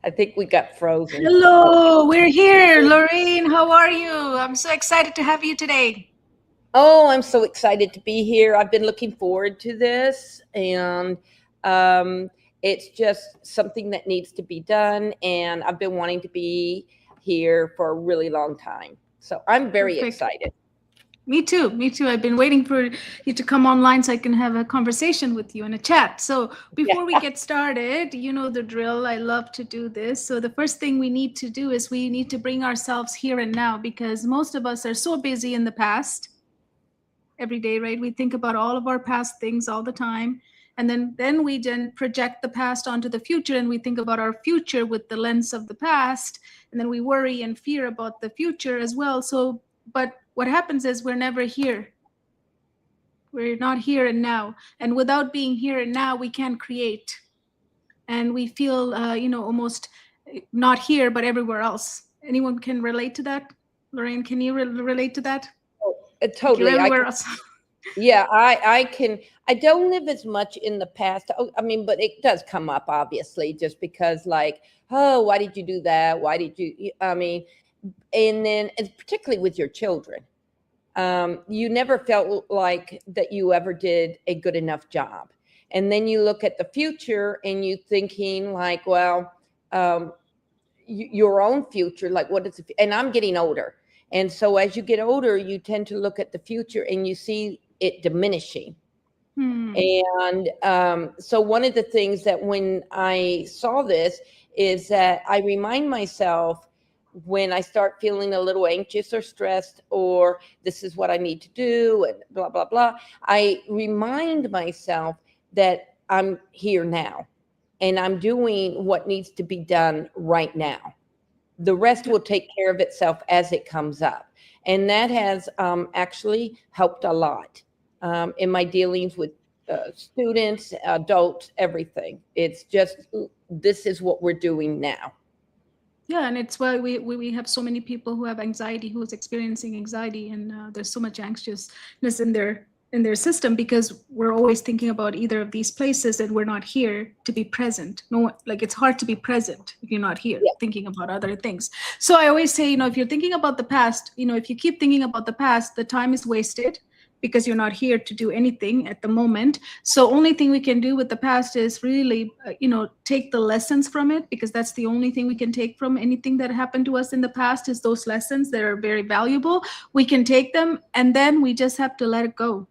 I think we got frozen. Hello, we're here. Lorraine, how are you? I'm so excited to have you today. Oh, I'm so excited to be here. I've been looking forward to this, and um, it's just something that needs to be done. And I've been wanting to be here for a really long time. So I'm very Perfect. excited. Me too. Me too. I've been waiting for you to come online so I can have a conversation with you in a chat. So before we Yeah. get started, you know the drill. I love to do this. So the first thing we need to do is we need to bring ourselves here and now because most of us are so busy in the past every day, right? We think about all of our past things all the time. And then we then project the past onto the future and we think about our future with the lens of the past. And then we worry and fear about the future as well. So, but what happens is we're never here. We're not here and now. And without being here and now, we can't create. And we feel, almost not here, but everywhere else. Anyone can relate to that? Lorraine, can you relate to that? Like you're Totally. I everywhere can. else. Yeah, I can. I don't live as much in the past. Oh, I mean, but it does come up, obviously, just because, like, oh, why did you do that? Why did you? I mean, and then, and particularly with your children, you never felt like that you ever did a good enough job. And then you look at the future and you thinking like, well, um, your own future, like what is it? And I'm getting older. And so as you get older, you tend to look at the future and you see it diminishing. And so one of the things that when I saw this is that I remind myself when I start feeling a little anxious or stressed, or this is what I need to do, and blah, blah, blah, I remind myself that I'm here now and I'm doing what needs to be done right now. The rest will take care of itself as it comes up. And that has actually helped a lot in my dealings with students, adults, everything. It's just, this is what we're doing now. Yeah, and it's why we have so many people who have anxiety, who's experiencing anxiety, and there's so much anxiousness in their system because we're always thinking about either of these places and we're not here to be present. No, like it's hard to be present if you're not here Yeah. thinking about other things. So I always say, if you're thinking about the past, if you keep thinking about the past, the time is wasted because you're not here to do anything at the moment. So only thing we can do with the past is really take the lessons from it, because that's the only thing we can take from anything that happened to us in the past is those lessons that are very valuable. We can take them and then we just have to let it go,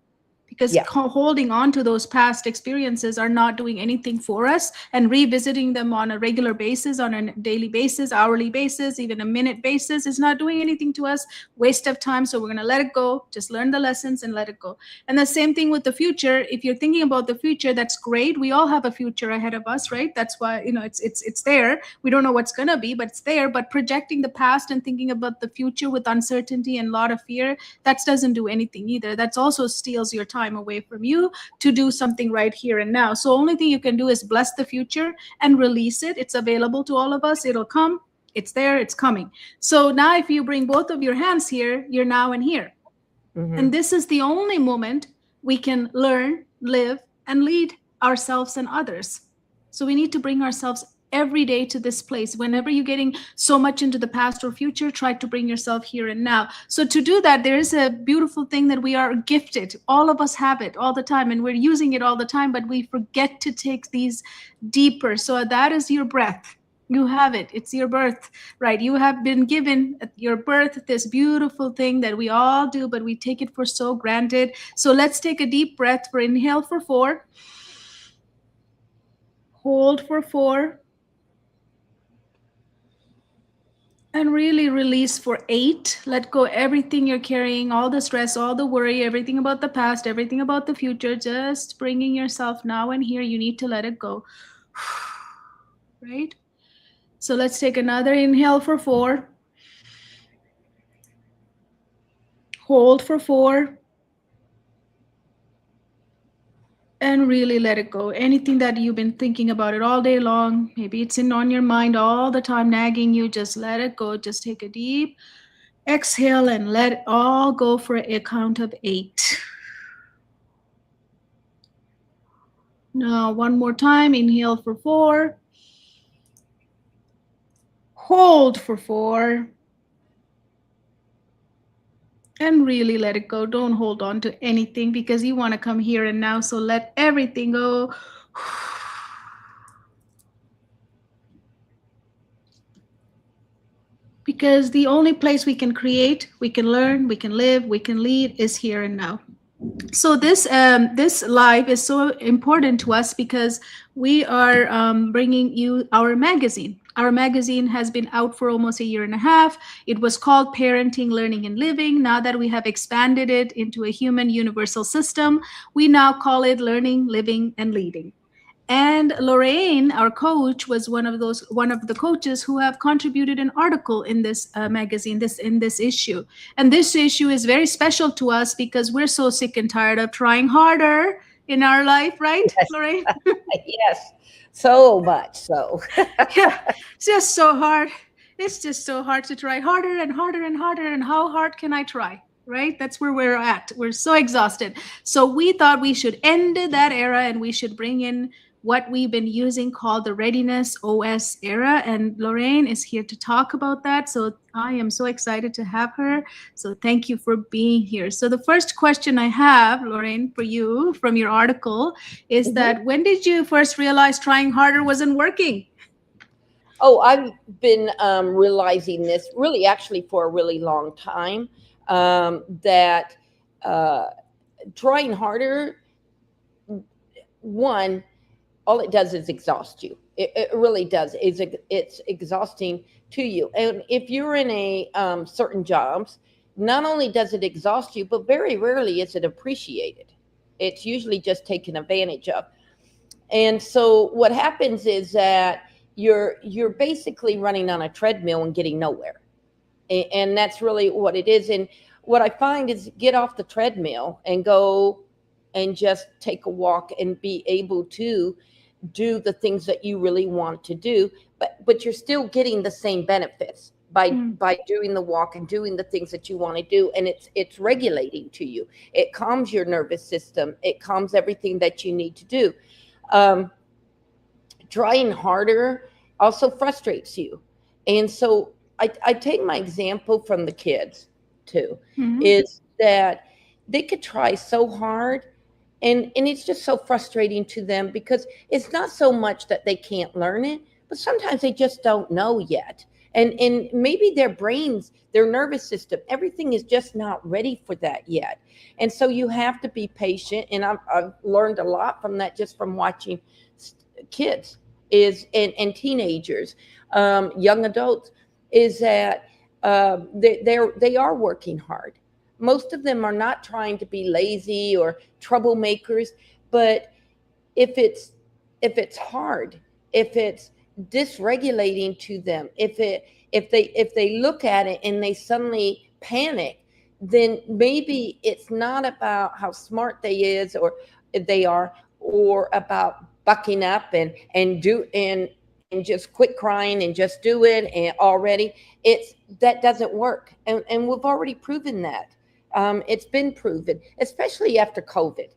because Yeah. holding on to those past experiences are not doing anything for us, and revisiting them on a regular basis, on a daily basis, hourly basis, even a minute basis is not doing anything to us. Waste of time. So we're going to let it go, just learn the lessons and let it go. And the same thing with the future. If you're thinking about the future, that's great. We all have a future ahead of us, right? That's why it's there. We don't know what's going to be, but it's there. But projecting the past and thinking about the future with uncertainty and a lot of fear, that doesn't do anything either. That's also steals your time away from you to do something right here and now. So only thing you can do is bless the future and release it. It's available to all of us. It'll come. It's there. It's coming. So now if you bring both of your hands here, you're now and here. Mm-hmm. And this is the only moment we can learn, live, and lead ourselves and others. So we need to bring ourselves every day to this place. Whenever you're getting so much into the past or future, try to bring yourself here and now. So to do that, there is a beautiful thing that we are gifted. All of us have it all the time, and we're using it all the time, but we forget to take these deeper. So that is your breath. You have it. It's your birth, right? You have been given at your birth this beautiful thing that we all do, but we take it for so granted. So let's take a deep breath. For inhale for 4. Hold for 4. And really release for 8. Let go everything you're carrying, all the stress, all the worry, everything about the past, everything about the future. Just bringing yourself now and here. You need to let it go. Right? So let's take another inhale for 4. Hold for 4. And really let it go. Anything that you've been thinking about it all day long, maybe it's on your mind all the time, nagging you, just let it go. Just take a deep exhale and let it all go for a count of 8. Now, one more time, inhale for 4. Hold for 4. And really let it go. Don't hold on to anything because you want to come here and now. So let everything go. Because the only place we can create, we can learn, we can live, we can lead is here and now. So this live is so important to us because we are bringing you our magazine. Our magazine has been out for almost a year and a half. It was called Parenting, Learning, and Living. Now that we have expanded it into a human universal system, we now call it Learning, Living, and Leading. And Lorraine, our coach, was one of the coaches who have contributed an article in this magazine, in this issue. And this issue is very special to us because we're so sick and tired of trying harder in our life, right, Yes. Lorraine? Yes, so much so. Yeah, it's just so hard. It's just so hard to try harder and harder and harder. And how hard can I try? Right? That's where we're at. We're so exhausted. So we thought we should end that era and we should bring in what we've been using called the Readiness OS era. And Lorraine is here to talk about that. So I am so excited to have her. So thank you for being here. So the first question I have, Lorraine, for you from your article is that when did you first realize trying harder wasn't working? Oh, I've been realizing this really actually for a really long time, that trying harder, one, all it does is exhaust you. It really does. It's exhausting to you. And if you're in a certain jobs, not only does it exhaust you, but very rarely is it appreciated. It's usually just taken advantage of. And so what happens is that you're basically running on a treadmill and getting nowhere. And that's really what it is. And what I find is get off the treadmill and go and just take a walk and be able to do the things that you really want to do, but you're still getting the same benefits by doing the walk and doing the things that you want to do. And it's regulating to you. It calms your nervous system. It calms everything that you need to do. Trying harder also frustrates you. And so I take my example from the kids too, is that they could try so hard and it's just so frustrating to them because it's not so much that they can't learn it, but sometimes they just don't know yet. And maybe their brains, their nervous system, everything is just not ready for that yet. And so you have to be patient. And I've learned a lot from that just from watching kids and teenagers, young adults, is that they are working hard. Most of them are not trying to be lazy or troublemakers, but if it's hard, if it's dysregulating to them, if they look at it and they suddenly panic, then maybe it's not about how smart they are or about bucking up and just quit crying and just do it and already. That doesn't work, and we've already proven that. It's been proven, especially after COVID.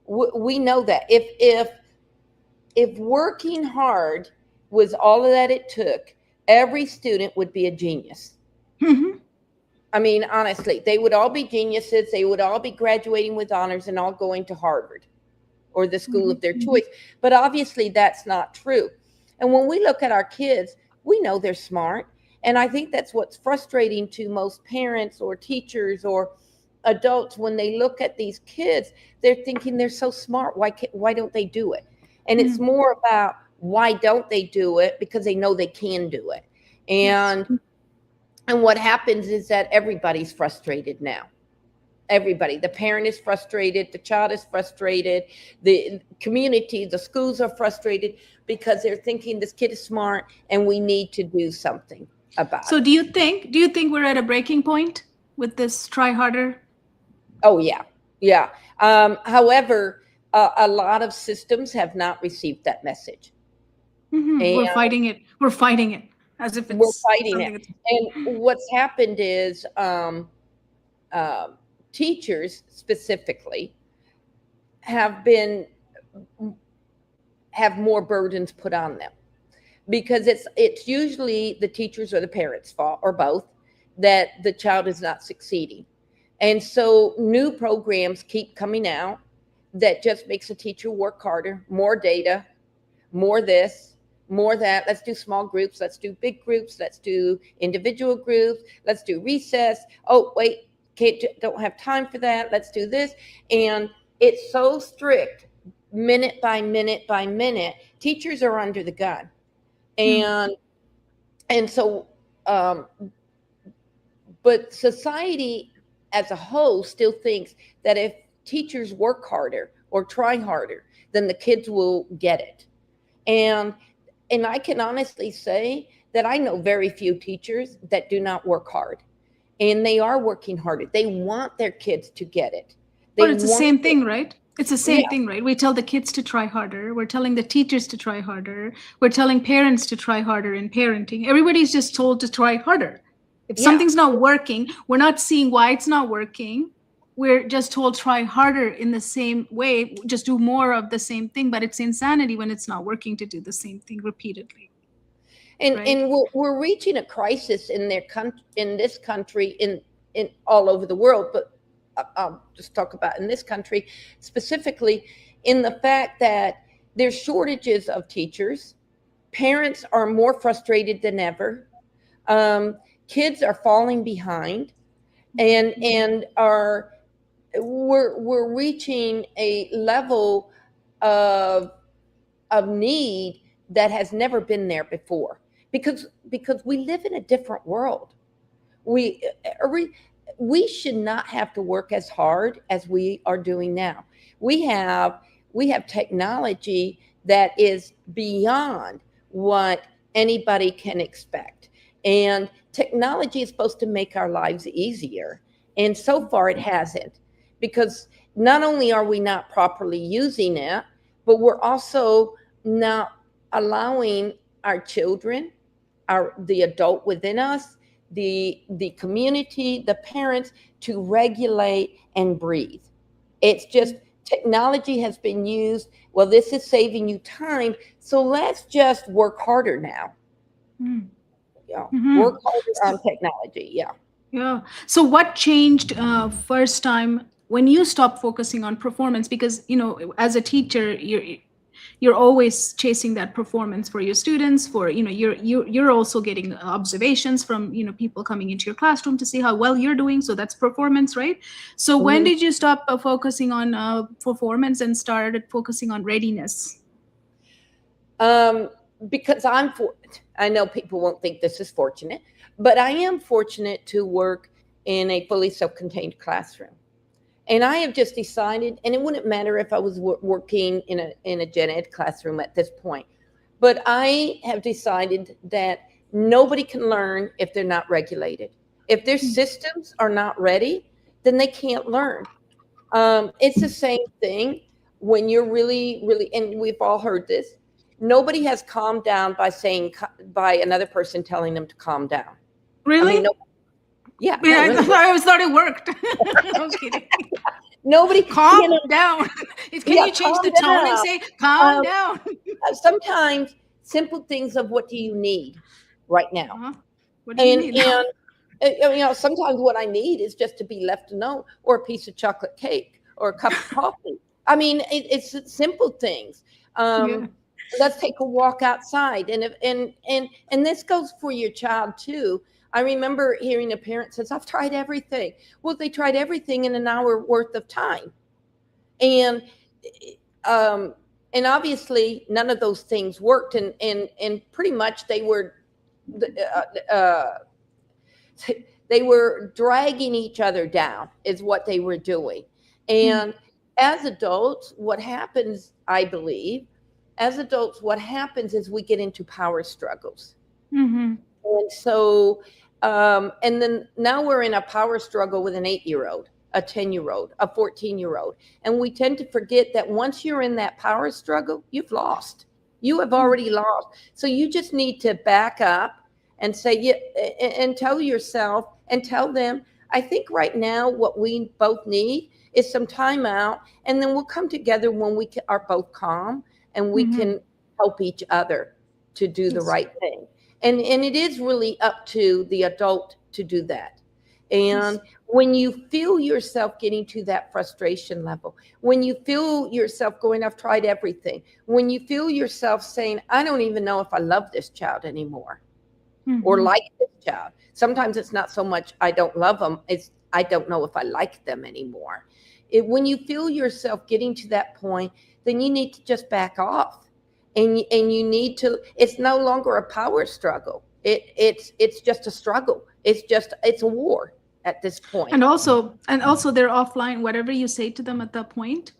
We know that if working hard was all that it took, every student would be a genius. I mean, honestly, they would all be geniuses. They would all be graduating with honors and all going to Harvard or the school of their choice. But obviously that's not true. And when we look at our kids, we know they're smart. And I think that's what's frustrating to most parents or teachers or adults when they look at these kids. They're thinking they're so smart. Why don't they do it? And it's more about why don't they do it? Because they know they can do it. And what happens is that everybody's frustrated now. Everybody, the parent is frustrated, the child is frustrated, the community, the schools are frustrated because they're thinking this kid is smart and we need to do something about it. So do you think we're at a breaking point with this try harder? Oh yeah. However, a lot of systems have not received that message. We're fighting it as if it's we're fighting it. And what's happened is teachers specifically have more burdens put on them because it's usually the teachers or the parents' fault, or both, that the child is not succeeding. And so new programs keep coming out that just makes a teacher work harder, more data, more this, more that. Let's do small groups. Let's do big groups. Let's do individual groups. Let's do recess. Oh, wait, don't have time for that. Let's do this. And it's so strict, minute by minute by minute. Teachers are under the gun. And so, but society as a whole still thinks that if teachers work harder or try harder, then the kids will get it. And I can honestly say that I know very few teachers that do not work hard, and they are working harder. They want their kids to get it. But it's the same thing, right? It's the same thing, right? We tell the kids to try harder. We're telling the teachers to try harder. We're telling parents to try harder in parenting. Everybody's just told to try harder. If something's not working, we're not seeing why it's not working. We're just told try harder in the same way, just do more of the same thing. But it's insanity when it's not working to do the same thing repeatedly. And we're reaching a crisis in this country, in all over the world, but I'll just talk about in this country specifically, in the fact that there's shortages of teachers. Parents are more frustrated than ever. Kids are falling behind, and we're reaching a level of need that has never been there before, because we live in a different world. We should not have to work as hard as we are doing now. We have technology that is beyond what anybody can expect. And technology is supposed to make our lives easier. And so far it hasn't, because not only are we not properly using it, but we're also not allowing our children, the adult within us, the community, the parents, to regulate and breathe. It's just technology has been used. Well, this is saving you time, so let's just work harder now. Work harder on technology. So what changed first time when you stopped focusing on performance? Because as a teacher, you're always chasing that performance for your students. For you're also getting observations from people coming into your classroom to see how well you're doing. So that's performance, right? So when did you stop focusing on performance and started focusing on readiness? Because I know people won't think this is fortunate, but I am fortunate to work in a fully self-contained classroom. And I have just decided, and it wouldn't matter if I was working in a gen ed classroom at this point, but I have decided that nobody can learn if they're not regulated. If their systems are not ready, then they can't learn. It's the same thing when you're really, really, and we've all heard this, nobody has calmed down by another person telling them to calm down. Really? Yeah. I always thought it worked. I'm kidding. Nobody calm down. Can you change the tone and say calm down? Sometimes simple things of what do you need right now? What do you need now? And sometimes what I need is just to be left alone, or a piece of chocolate cake, or a cup of coffee. I mean, it's simple things. Let's take a walk outside, and this goes for your child too. I remember hearing a parent says, "I've tried everything." Well, they tried everything in an hour worth of time, and obviously none of those things worked, and pretty much they were dragging each other down, is what they were doing. And as adults, what happens, I believe, what happens is we get into power struggles. And so, and then now we're in a power struggle with an 8-year-old, a 10-year-old, a 14-year-old. And we tend to forget that once you're in that power struggle, you've lost. You have already lost. So you just need to back up and say, and tell yourself and tell them, I think right now what we both need is some time out. And then we'll come together when we are both calm and we can help each other to do the right thing. And it is really up to the adult to do that. And when you feel yourself getting to that frustration level, when you feel yourself going, I've tried everything, when you feel yourself saying, I don't even know if I love this child anymore, or like this child. Sometimes it's not so much I don't love them, it's I don't know if I like them anymore. When you feel yourself getting to that point, then you need to just back off. And you need to, it's no longer a power struggle. It's just a struggle. It's a war at this point. And also they're offline. Whatever you say to them at that point,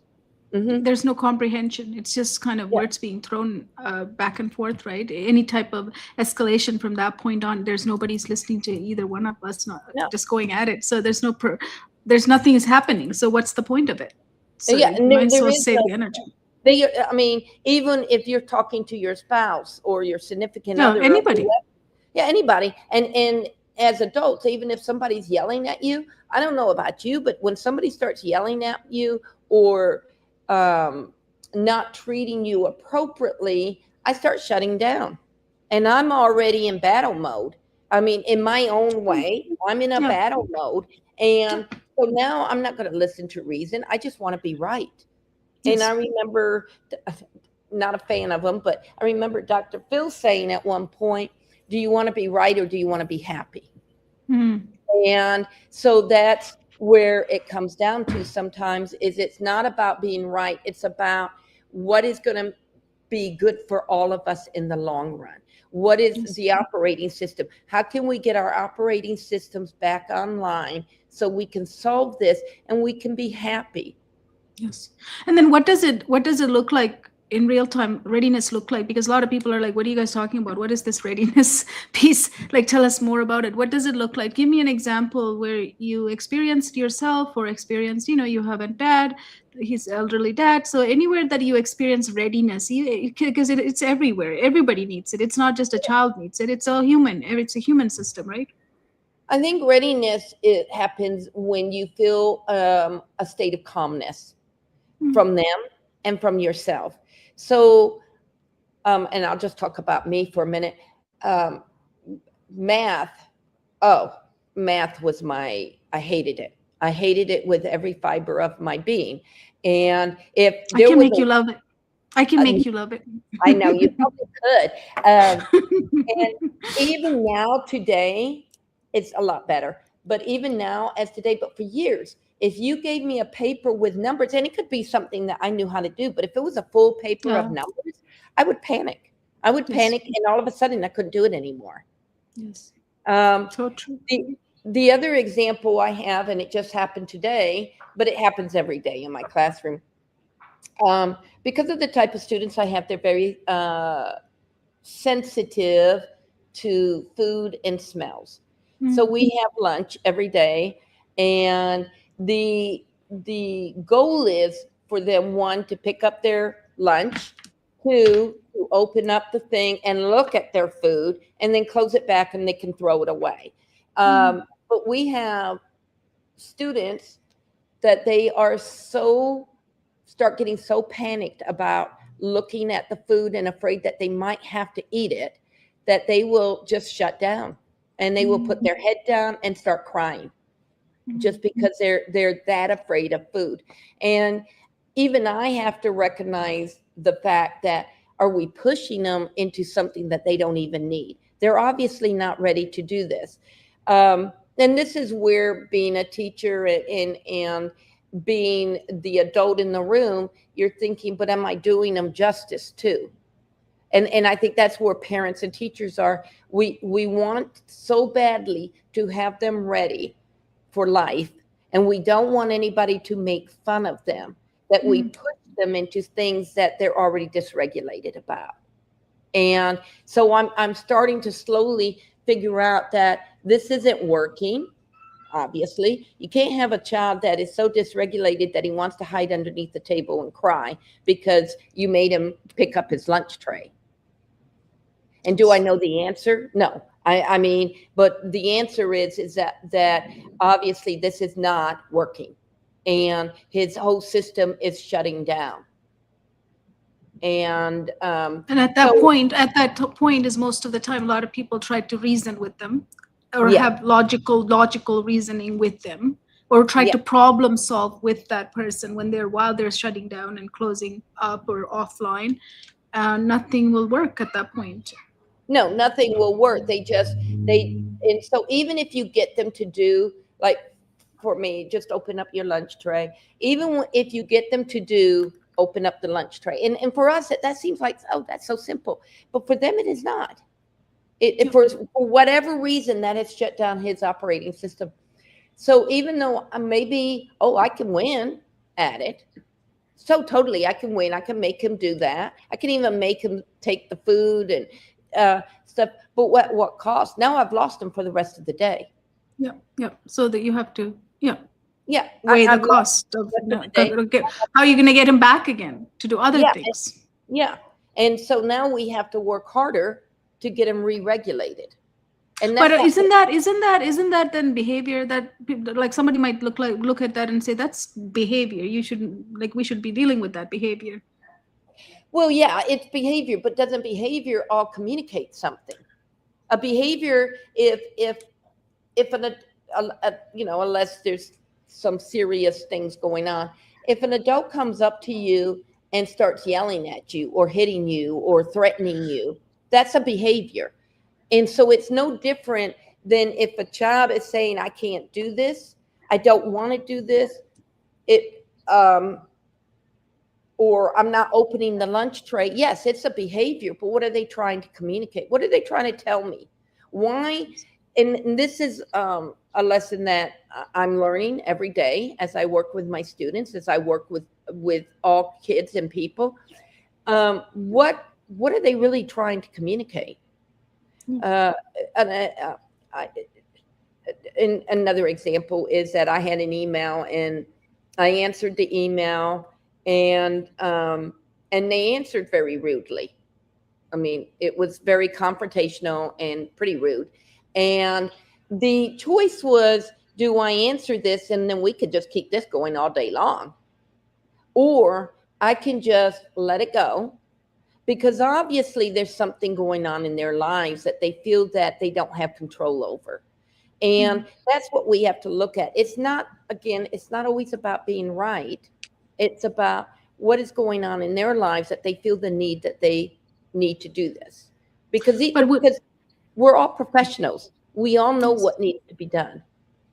there's no comprehension. It's just kind of words being thrown back and forth, right? Any type of escalation from that point on, there's nobody's listening to either one of us, just going at it. So there's nothing is happening. So what's the point of it? So you might as well save the energy. I mean, even if you're talking to your spouse or your significant other, anybody. Anybody. And as adults, even if somebody's yelling at you, I don't know about you, but when somebody starts yelling at you or not treating you appropriately, I start shutting down. And I'm already in battle mode. I mean, in my own way, I'm in a battle mode. And so now I'm not going to listen to reason. I just want to be right. And I remember, not a fan of them, but I remember Dr. Phil saying at one point, do you want to be right or do you want to be happy? And so that's where it comes down to sometimes, is it's not about being right. It's about what is going to be good for all of us in the long run. What is the operating system? How can we get our operating systems back online so we can solve this and we can be happy? Yes. And then what does it look like in real time? Readiness look like? Because a lot of people are like, what are you guys talking about? What is this readiness piece? Like, tell us more about it. What does it look like? Give me an example where you experienced yourself or experienced, you have a dad, his elderly dad. So anywhere that you experience readiness, because it's everywhere. Everybody needs it. It's not just a child needs it. It's a human. It's a human system, right? I think readiness, it happens when you feel a state of calmness from them and from yourself. So, and I'll just talk about me for a minute. Math was I hated it. I hated it with every fiber of my being. And if I can make you love it. I can make you love it. I know you probably could. And even now today, it's a lot better. But even now as today, but for years, if you gave me a paper with numbers, and it could be something that I knew how to do, but if it was a full paper of numbers, I would panic. And all of a sudden I couldn't do it anymore. Yes. So true. The other example I have, and it just happened today, but it happens every day in my classroom. Because of the type of students I have, they're very sensitive to food and smells. So we have lunch every day, and the goal is for them, one, to pick up their lunch, two, to open up the thing and look at their food and then close it back and they can throw it away. But we have students that they are start getting so panicked about looking at the food and afraid that they might have to eat it, that they will just shut down and they will put their head down and start crying. Just because they're that afraid of food. And even I have to recognize the fact that, are we pushing them into something that they don't even need? They're obviously not ready to do this. And this is where being a teacher and being the adult in the room, you're thinking, but am I doing them justice too? And I think that's where parents and teachers are. We want so badly to have them ready for life, and we don't want anybody to make fun of them, that we push them into things that they're already dysregulated about. And so I'm starting to slowly figure out that this isn't working. Obviously, you can't have a child that is so dysregulated that he wants to hide underneath the table and cry because you made him pick up his lunch tray. And do I know the answer? No. I mean, but the answer is that obviously this is not working, and his whole system is shutting down. And at that point is most of the time, a lot of people try to reason with them, or have logical reasoning with them, or try to problem solve with that person while they're shutting down and closing up or offline. Nothing will work at that point. No, nothing will work. And so even if you get them to do, like for me, just open up your lunch tray. Even if you get them to do, open up the lunch tray. And for us, that seems like, oh, that's so simple. But for them, it is not. For whatever reason, that has shut down his operating system. So even though maybe, I can win at it. So totally, I can win. I can make him do that. I can even make him take the food and stuff. But what cost? Now I've lost him for the rest of the day. Yeah. So that you have to, weigh the cost of how are you going to get him back again to do other things. And so now we have to work harder to get him re-regulated. But isn't that then behavior that like somebody might look at that and say that's behavior? We should be dealing with that behavior. Well, yeah, it's behavior, but doesn't behavior all communicate something? A behavior, unless there's some serious things going on, if an adult comes up to you and starts yelling at you or hitting you or threatening you, that's a behavior. And so it's no different than if a child is saying, I can't do this, I don't want to do this, or I'm not opening the lunch tray. Yes, it's a behavior, but what are they trying to communicate? What are they trying to tell me? Why? And this is a lesson that I'm learning every day as I work with my students, as I work with all kids and people. What are they really trying to communicate? And another example is that I had an email and I answered the email and they answered very rudely. I mean, it was very confrontational and pretty rude. And the choice was, do I answer this and then we could just keep this going all day long? Or I can just let it go, because obviously there's something going on in their lives that they feel that they don't have control over. And that's what we have to look at. It's not always about being right. It's about what is going on in their lives that they feel the need that they need to do this. Because we're all professionals. We all know what needs to be done.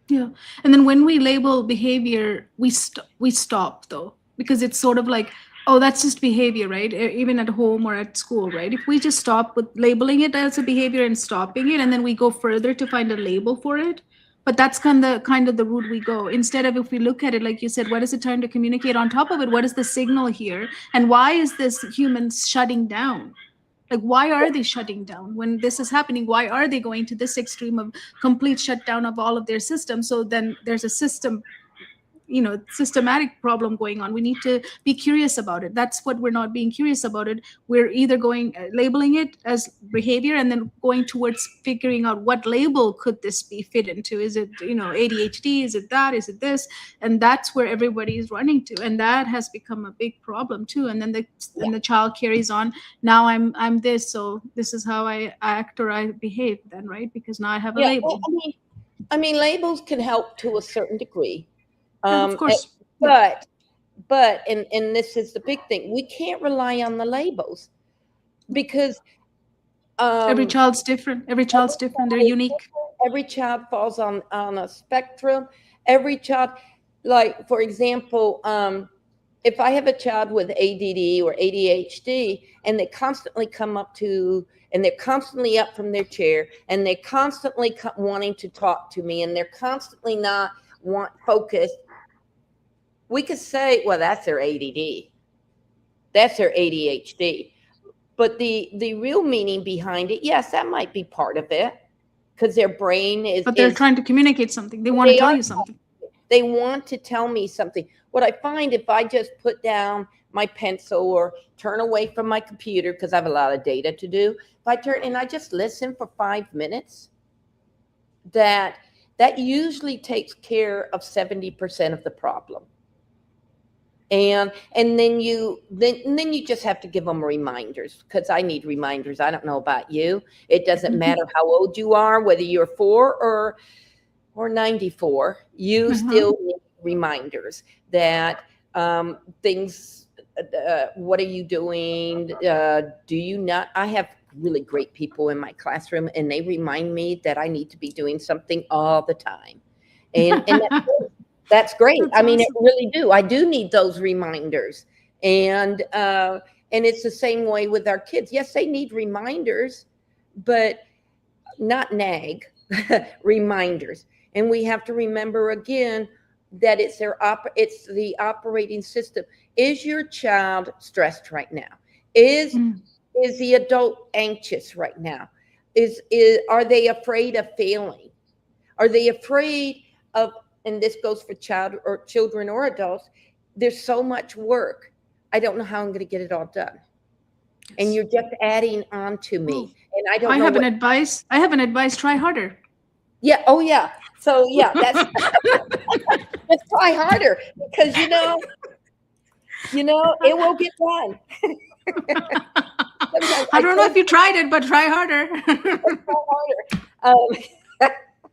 Yeah. And then when we label behavior, we stop though, because it's sort of like, oh, that's just behavior, right? Even at home or at school, right? If we just stop with labeling it as a behavior and stopping it, and then we go further to find a label for it, but that's kind of the route we go. Instead of, if we look at it, like you said, what is it trying to communicate? On top of it, what is the signal here? And why is this human shutting down? Like, why are they shutting down when this is happening? Why are they going to this extreme of complete shutdown of all of their systems? So then there's a systematic problem going on. We need to be curious about it. That's what we're not being curious about it. We're either labeling it as behavior and then going towards figuring out what label could this be fit into. Is it, ADHD? Is it that? Is it this? And that's where everybody is running to. And that has become a big problem too. And then the child carries on. Now I'm this, so this is how I act or I behave then, right? Because now I have a label. I mean, labels can help to a certain degree. Of course. But and this is the big thing, we can't rely on the labels because every child's different. They're unique. Every child falls on a spectrum. Every child, like, for example, if I have a child with ADD or ADHD and they constantly come up to, and they're constantly up from their chair and they're constantly wanting to talk to me and they're constantly not focused, we could say, well, that's their ADD, that's their ADHD. But the real meaning behind it, yes, that might be part of it, because their brain is. But they're trying to communicate something. They want to tell you something. They want to tell me something. What I find, if I just put down my pencil or turn away from my computer, because I have a lot of data to do, if I turn and I just listen for 5 minutes, that usually takes care of 70% of the problem. And then you just have to give them reminders, because I need reminders. I don't know about you. It doesn't matter how old you are, whether you're 4 or 94, you still need reminders that things, what are you doing? Do you not? I have really great people in my classroom, and they remind me that I need to be doing something all the time. And that's great. That's I mean, awesome. I really do. I do need those reminders. And it's the same way with our kids. Yes, they need reminders, but not nag, reminders. And we have to remember again that it's the operating system. Is your child stressed right now? Is the adult anxious right now? Are they afraid of failing? Are they afraid of, and this goes for children or adults, there's so much work. I don't know how I'm going to get it all done. Yes. And you're just adding on to me. And I don't know. I have an advice. Try harder. Yeah. Oh, yeah. So, yeah, that's just try harder, because, it will get done. I don't know if you tried it, but try harder.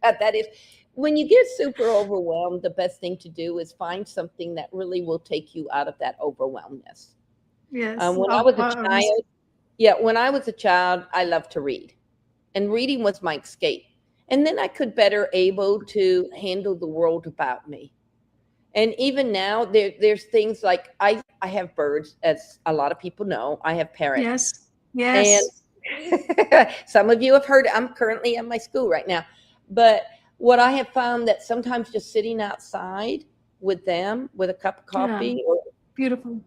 That is, when you get super overwhelmed, the best thing to do is find something that really will take you out of that overwhelmness. Yes. When I was a child, I loved to read, and reading was my escape. And then I could better able to handle the world about me. And even now, there's things like I have birds, as a lot of people know. I have parrots. Yes. And some of you have heard, I'm currently at my school right now. But what I have found, that sometimes just sitting outside with them, with a cup of coffee or beautiful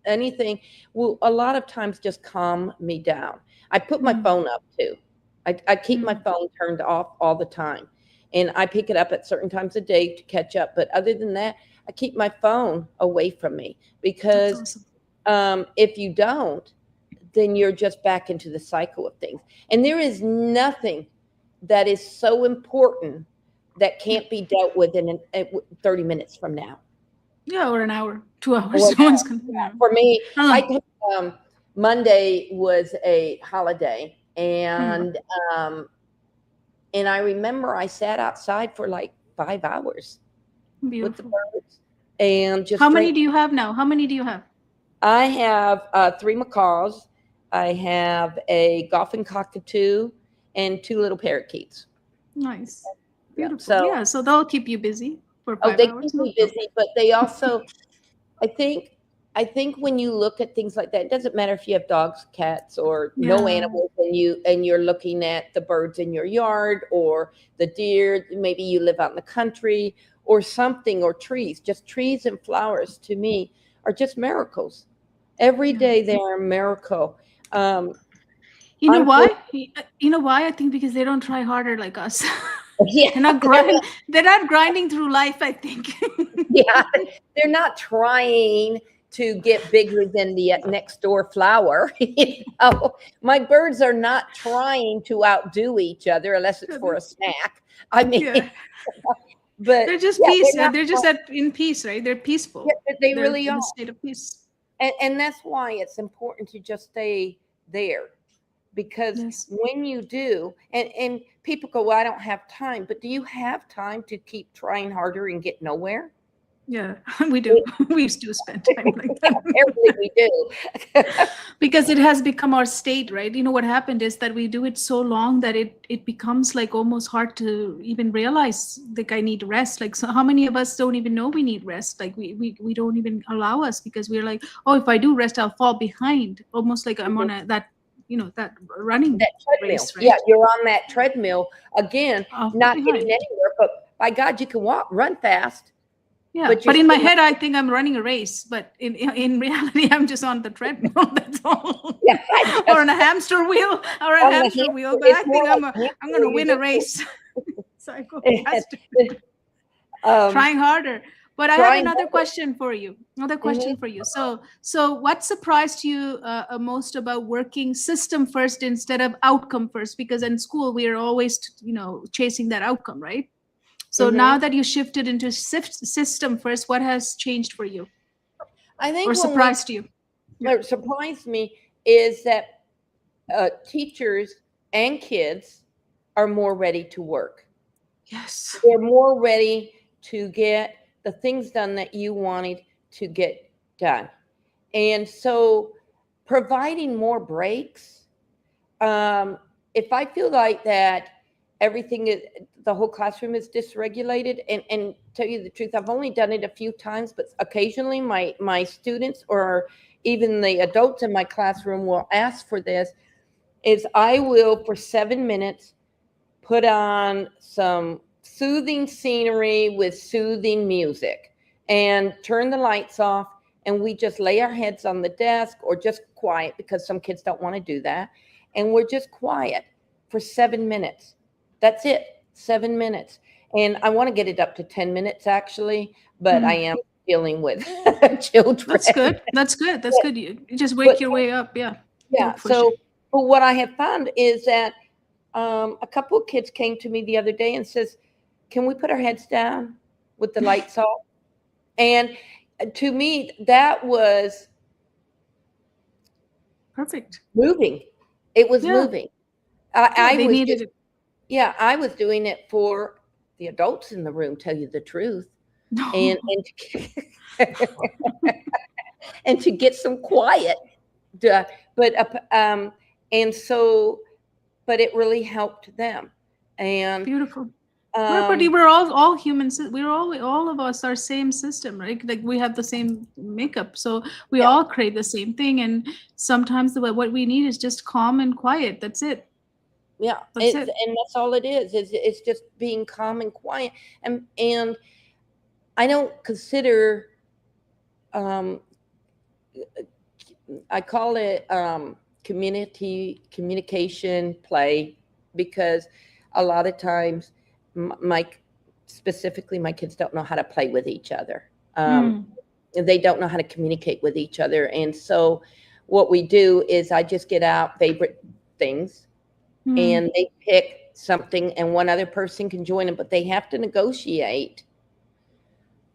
anything, will a lot of times just calm me down. I put my phone up too. I keep my phone turned off all the time, and I pick it up at certain times of day to catch up. But other than that, I keep my phone away from me, because if you don't, then you're just back into the cycle of things. And there is nothing that is so important that can't be dealt with in 30 minutes from now. Yeah, or an hour, 2 hours. For me, Monday was a holiday, and I remember I sat outside for like 5 hours with the birds. And just how many do you have now? How many do you have? I have 3 macaws. I have a golfing cockatoo and 2 little parakeets. Nice. Beautiful. So they'll keep you busy for 5 hours. They keep me busy, but they also, I think when you look at things like that, it doesn't matter if you have dogs, cats, or no animals, and you're looking at the birds in your yard, or the deer, maybe you live out in the country, or something, or trees. Just trees and flowers, to me, are just miracles. Every day they are a miracle. You know why? I think because they don't try harder like us. Yeah. They're not grinding through life, I think. Yeah, they're not trying to get bigger than the next door flower. My birds are not trying to outdo each other, unless it's for a snack. I mean, but they're just peace. They're just in peace, right? They're peaceful. Yeah, they're really in are. A state of peace. And that's why it's important to just stay there. Because when you do, and people go, well, I don't have time. But do you have time to keep trying harder and get nowhere? Yeah, we do. We used to spend time like that. Apparently we do. Because it has become our state, right? What happened is that we do it so long that it becomes like almost hard to even realize, like, I need rest. Like, so how many of us don't even know we need rest? Like we don't even allow us, because we're like, oh, if I do rest, I'll fall behind. Almost like I'm on that running treadmill. race, right? Yeah, you're on that treadmill again, not getting anywhere. But by God, you can run fast. Yeah, but in my head, I think I'm running a race. But in reality, I'm just on the treadmill. That's all. Yeah, or on a hamster wheel, But I think I'm going to win a race. Trying harder. But I have another question for you. So what surprised you most about working system first instead of outcome first? Because in school, we are always, chasing that outcome, right? So now that you shifted into system first, what has changed for you? I think or surprised you? what surprised me is that teachers and kids are more ready to work. Yes. They're more ready to get the things done that you wanted to get done. And so providing more breaks, if I feel like that everything is, the whole classroom is dysregulated, and tell you the truth, I've only done it a few times, but occasionally my students or even the adults in my classroom will ask for this, is I will, for 7 minutes, put on some soothing scenery with soothing music and turn the lights off, and we just lay our heads on the desk or just quiet, because some kids don't want to do that, and we're just quiet for 7 minutes. That's it, 7 minutes. And I want to get it up to 10 minutes actually, but I am dealing with children. That's good. That's good. That's good. You just wake your way up. Yeah. Yeah. So, but what I have found is that a couple of kids came to me the other day and says, "Can we put our heads down with the lights off?" And to me, that was perfect. Moving. It was moving. I they was needed just, it. yeah, I was doing it for the adults in the room, tell you the truth, and and to get some quiet. But and so, but it really helped them. And beautiful. But we're all humans. We're all of us are same system, right? Like we have the same makeup, so we all crave the same thing. And sometimes what we need is just calm and quiet. That's it. Yeah, that's it. And that's all it is. It's just being calm and quiet. And I don't consider, I call it communication play, because a lot of times specifically my kids don't know how to play with each other. They don't know how to communicate with each other. And so what we do is I just get out favorite things and they pick something, and one other person can join them, but they have to negotiate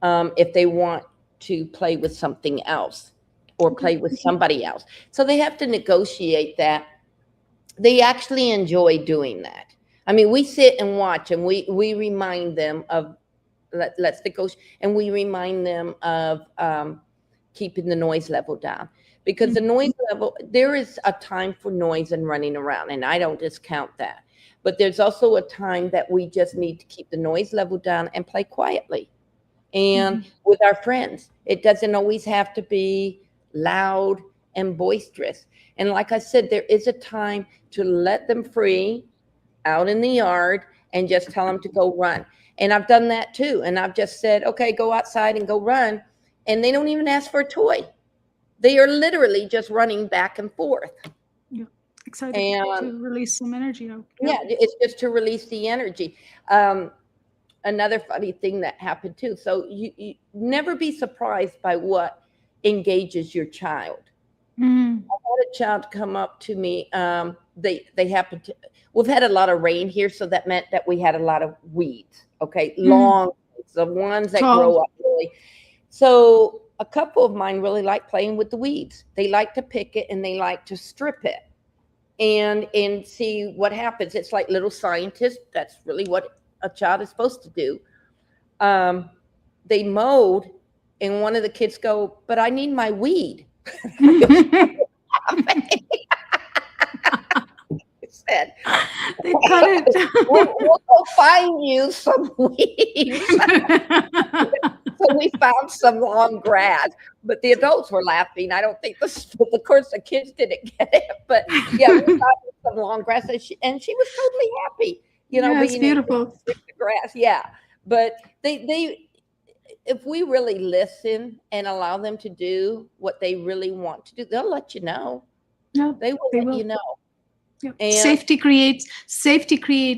if they want to play with something else or play with somebody else. So they have to negotiate that. They actually enjoy doing that. I mean, we sit and watch, and we remind them of, let's negotiate, and we remind them of keeping the noise level down, because the noise level, there is a time for noise and running around, and I don't discount that. But there's also a time that we just need to keep the noise level down and play quietly. And with our friends, it doesn't always have to be loud and boisterous. And like I said, there is a time to let them free out in the yard and just tell them to go run. And I've done that too. And I've just said, okay, go outside and go run. And they don't even ask for a toy. They are literally just running back and forth. Yeah, excited to release some energy out. Yeah, it's just to release the energy. Another funny thing that happened too. So you never be surprised by what engages your child. I had a child come up to me. They happened to, we've had a lot of rain here, so that meant that we had a lot of weeds. Okay, long, the ones that grow up really. So a couple of mine really like playing with the weeds. They like to pick it and they like to strip it and see what happens. It's like little scientists. That's really what a child is supposed to do. They mowed, and one of the kids go, "But I need my weed." Said, they cut it. We'll go find you some weeds. So we found some long grass, but the adults were laughing. I don't think of course the kids didn't get it, but yeah, we found some long grass, and she was totally happy. You know, it's beautiful. The grass, yeah. But they, if we really listen and allow them to do what they really want to do, they'll let you know. No, they will let you know. Yeah. Safety creates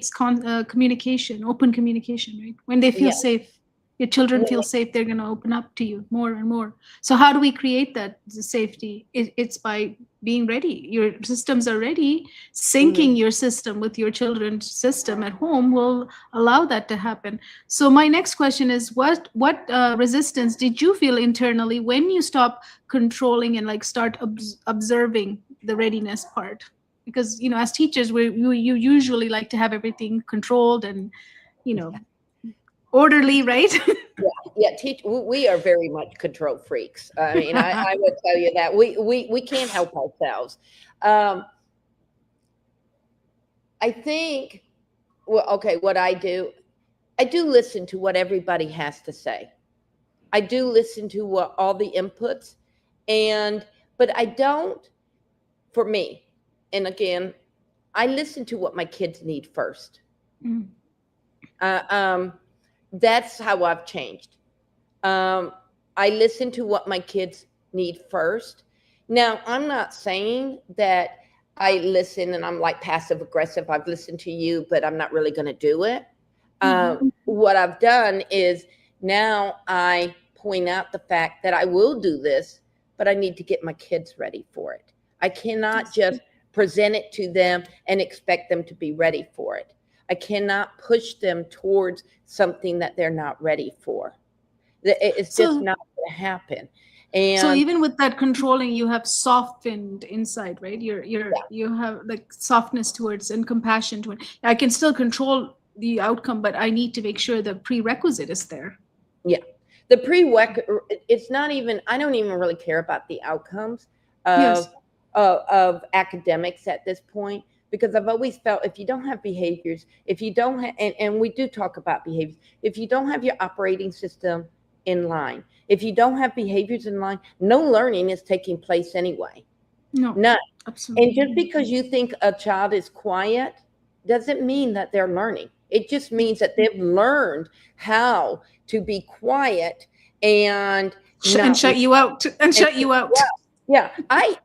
communication, open communication, right? When they feel safe, your children feel safe, they're going to open up to you more and more. So how do we create that safety? It's by being ready. Your systems are ready. Syncing your system with your children's system at home will allow that to happen. So my next question is, what resistance did you feel internally when you stop controlling and like start observing the readiness part? Because, you know, as teachers, you usually like to have everything controlled and, you know, orderly, right? Yeah, we are very much control freaks. I mean, I would tell you that we can't help ourselves. I think, well, okay, what I do listen to what everybody has to say. I do listen to what all the inputs, but I don't, for me, and again, I listen to what my kids need first. That's how I've changed. I listen to what my kids need first. Now, I'm not saying that I listen and I'm like passive aggressive. I've listened to you, but I'm not really going to do it. What I've done is now I point out the fact that I will do this, but I need to get my kids ready for it. I cannot just present it to them and expect them to be ready for it. I cannot push them towards something that they're not ready for. It's just not going to happen. And so even with that controlling, you have softened inside, right? You have like softness towards and compassion toward. I can still control the outcome, but I need to make sure the prerequisite is there. Yeah, the it's not even. I don't even really care about the outcomes of academics at this point, because I've always felt if you don't have behaviors, if you don't have, and we do talk about behaviors, if you don't have your operating system in line, if you don't have behaviors in line, no learning is taking place anyway. No, none. Absolutely. And just because you think a child is quiet doesn't mean that they're learning. It just means that they've learned how to be quiet and shut you out and shut you out. Yeah. I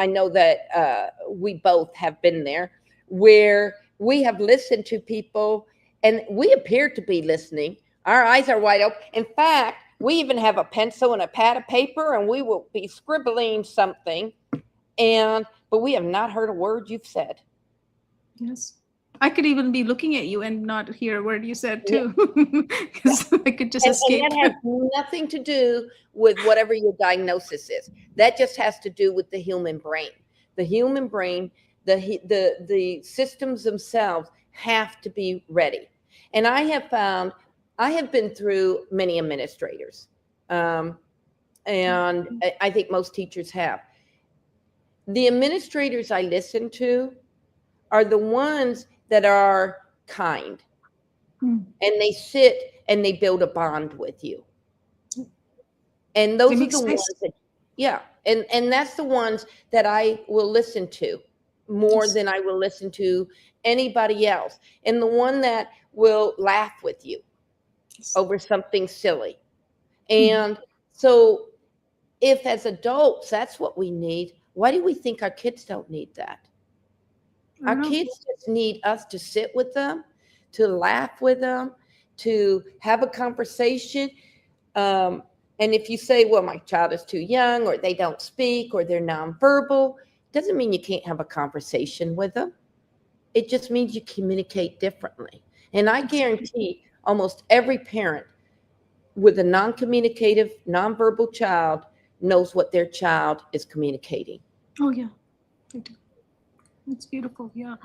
know that we both have been there, where we have listened to people and we appear to be listening. Our eyes are wide open. In fact, we even have a pencil and a pad of paper, and we will be scribbling something, but we have not heard a word you've said. Yes. I could even be looking at you and not hear a word you said too, because I could just escape. And that has nothing to do with whatever your diagnosis is. That just has to do with the human brain. The human brain, the systems themselves have to be ready. And I have been through many administrators, and I think most teachers have. The administrators I listen to are the ones that are kind, and they sit and they build a bond with you. And those are the ones that, and that's the ones that I will listen to more than I will listen to anybody else. And the one that will laugh with you over something silly. And so if as adults, that's what we need, why do we think our kids don't need that? Our kids just need us to sit with them, to laugh with them, to have a conversation. And if you say, well, my child is too young, or they don't speak, or they're nonverbal, doesn't mean you can't have a conversation with them. It just means you communicate differently. And I guarantee almost every parent with a non-communicative, nonverbal child knows what their child is communicating. Oh, yeah, I do. It's beautiful. Yeah.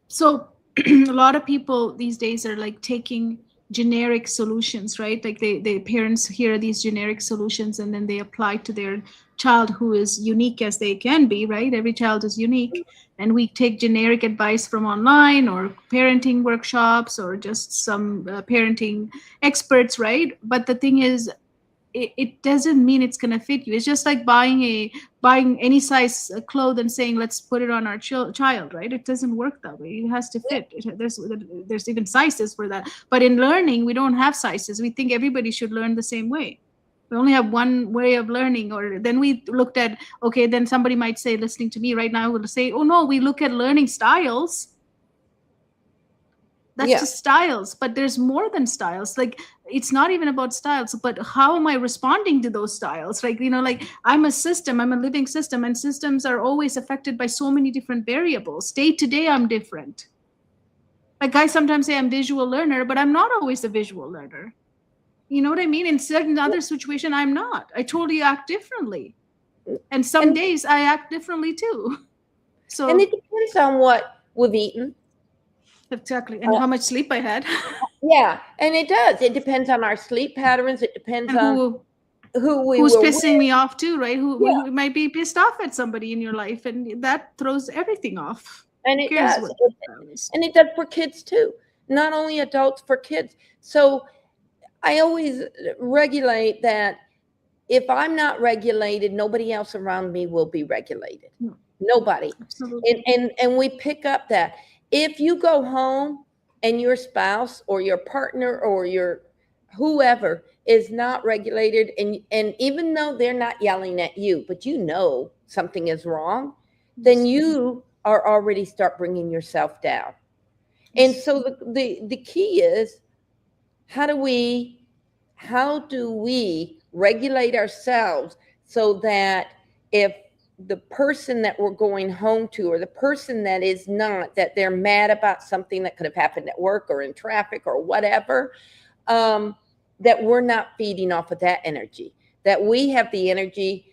So a lot of people these days are like taking generic solutions, right? Like the parents hear these generic solutions and then they apply to their child, who is unique as they can be, right? Every child is unique. And we take generic advice from online or parenting workshops or just some parenting experts, right? But the thing is, it doesn't mean it's going to fit you. It's just like buying any size clothes and saying, let's put it on our child, right? It doesn't work that way. It has to fit. There's even sizes for that. But in learning, we don't have sizes. We think everybody should learn the same way. We only have one way of learning. Or then we looked at, okay, then somebody might say, listening to me right now, will say, oh no, we look at learning styles. That's just styles, but there's more than styles. Like, it's not even about styles, but how am I responding to those styles? Like, like I'm a system, I'm a living system, and systems are always affected by so many different variables. Day to day, I'm different. Like, I sometimes say I'm visual learner, but I'm not always a visual learner. You know what I mean? In certain other situation, I'm not. I totally act differently. And some days I act differently too. So, and it depends on what we've eaten. Exactly. And how much sleep I had. Yeah. And it does. It depends on our sleep patterns. It depends on who's pissing me off too, right? Who might be pissed off at somebody in your life, and that throws everything off. And it does. And it does for kids too. Not only adults, for kids. So I always regulate that. If I'm not regulated, nobody else around me will be regulated. No. Nobody. Absolutely. And we pick up that. If you go home and your spouse or your partner or your whoever is not regulated, and even though they're not yelling at you, but something is wrong, then you are already start bringing yourself down. And so the key is, how do we regulate ourselves so that if the person that we're going home to, or the person that is not, that they're mad about something that could have happened at work or in traffic or whatever, that we're not feeding off of that energy, that we have the energy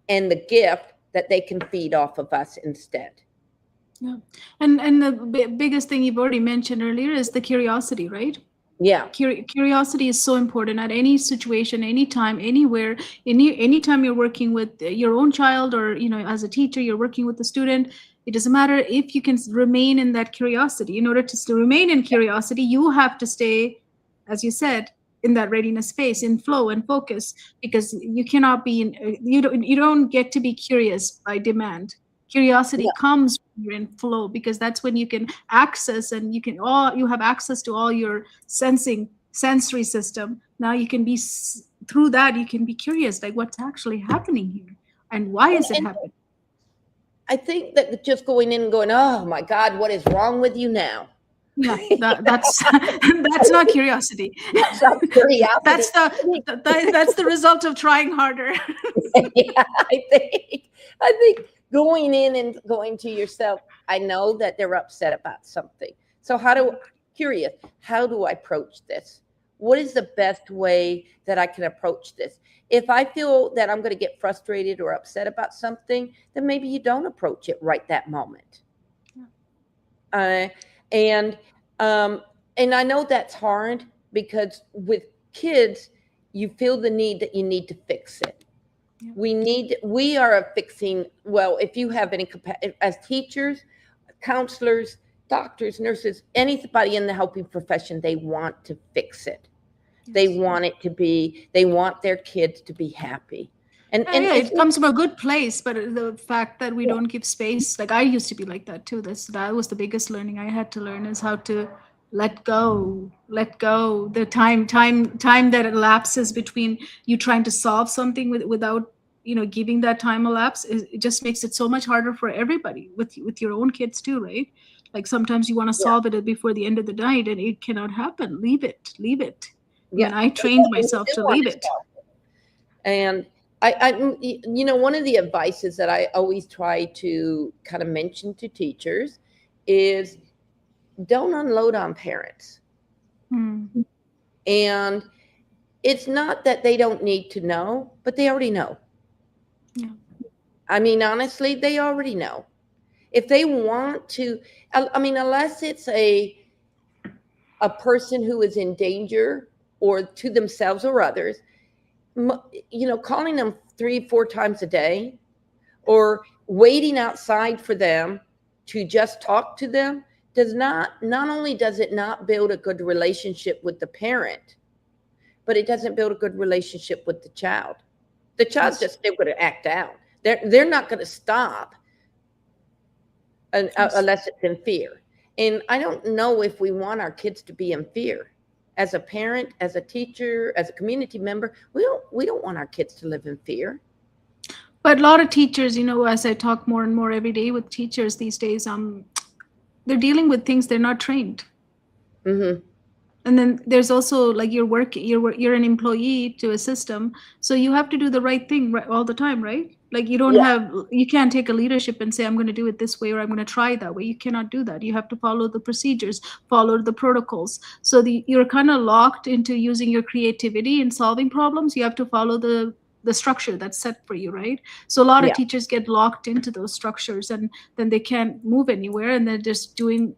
and the gift that they can feed off of us instead. Yeah. And the biggest thing you've already mentioned earlier is the curiosity, right? Yeah. Curiosity is so important at any situation, anytime, anywhere. Anytime you're working with your own child, or, as a teacher, you're working with a student, it doesn't matter if you can remain in that curiosity. In order to still remain in curiosity, you have to stay, as you said, in that readiness phase, in flow and focus, because you cannot be you don't get to be curious by demand. Curiosity comes when you're in flow, because that's when you can access, and you have access to all your sensory system. Now you can be, through that, you can be curious, like, what's actually happening here and why is it happening? I think that just going in and going, oh my God, what is wrong with you now? Yeah, that's not curiosity. That's not curiosity. That's the result of trying harder. Yeah, I think going in and going to yourself, I know that they're upset about something. So how do I approach this? What is the best way that I can approach this? If I feel that I'm going to get frustrated or upset about something, then maybe you don't approach it right that moment. Yeah. And I know that's hard, because with kids, you feel the need that you need to fix it. Yeah. We are fixing, well, if you have any capacity, as teachers, counselors, doctors, nurses, anybody in the helping profession, they want to fix it. Yes. They want their kids to be happy. And it comes from a good place, but the fact that we don't give space, like I used to be like that too. That was the biggest learning I had to learn, is how to let go. The time that elapses between you trying to solve something without giving that time elapse, it just makes it so much harder for everybody, with your own kids too, right? Like, sometimes you want to solve it before the end of the night, and it cannot happen. Leave it. Yeah. I trained myself to leave it. And I one of the advices that I always try to kind of mention to teachers is, don't unload on parents. Mm. And it's not that they don't need to know, but they already know. Yeah. I mean, honestly, they already know. If they want to, unless it's a person who is in danger, or to themselves or others, calling them 3-4 times a day, or waiting outside for them to just talk to them, not only does it not build a good relationship with the parent, but it doesn't build a good relationship with the child. The child's just still going to act out. They're not going to stop unless it's in fear. And I don't know if we want our kids to be in fear. As a parent, as a teacher, as a community member, we don't want our kids to live in fear. But a lot of teachers, as I talk more and more every day with teachers these days, they're dealing with things they're not trained. Mm-hmm. And then there's also like you're an employee to a system, so you have to do the right thing all the time, right? Like Yeah. you can't take a leadership and say, I'm going to do it this way or I'm going to try that way. You cannot do that. You have to follow the procedures, follow the protocols. So you're kind of locked into using your creativity in solving problems. You have to follow the structure that's set for you, right? So a lot of Yeah. teachers get locked into those structures, and then they can't move anywhere, and they're just doing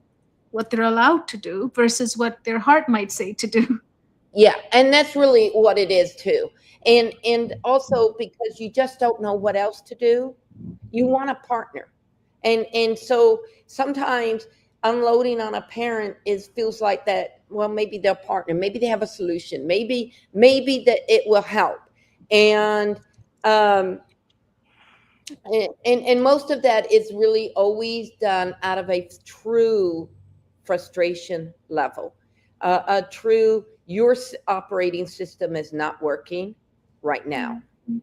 what they're allowed to do versus what their heart might say to do. Yeah, and that's really what it is too. And also because you just don't know what else to do, you want a partner. And so sometimes unloading on a parent feels like that, well, maybe they're partner, maybe they have a solution, maybe that it will help. And um and most of that is really always done out of a true frustration level, a true your operating system is not working right now,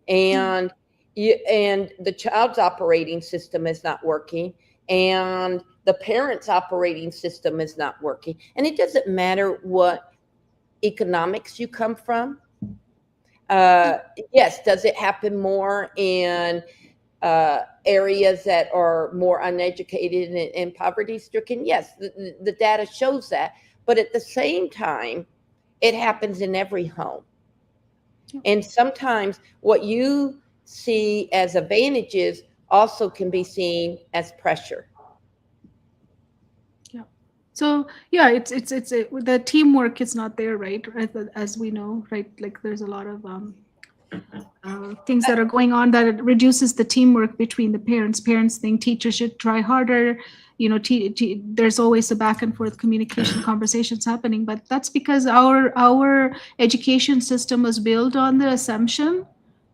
and and the child's operating system is not working, and the parent's operating system is not working, and it doesn't matter what economics you come from. uh, yes, does it happen more in areas that are more uneducated and poverty stricken? Yes, the data shows that. But at the same time, it happens in every home. And sometimes what you see as advantages also can be seen as pressure. Yeah. So yeah, the teamwork is not there, right? As we know, right? Like there's a lot of things that are going on that it reduces the teamwork between the parents. Parents think teachers should try harder. You know, there's always a back and forth communication, conversations happening, but that's because our education system was built on the assumption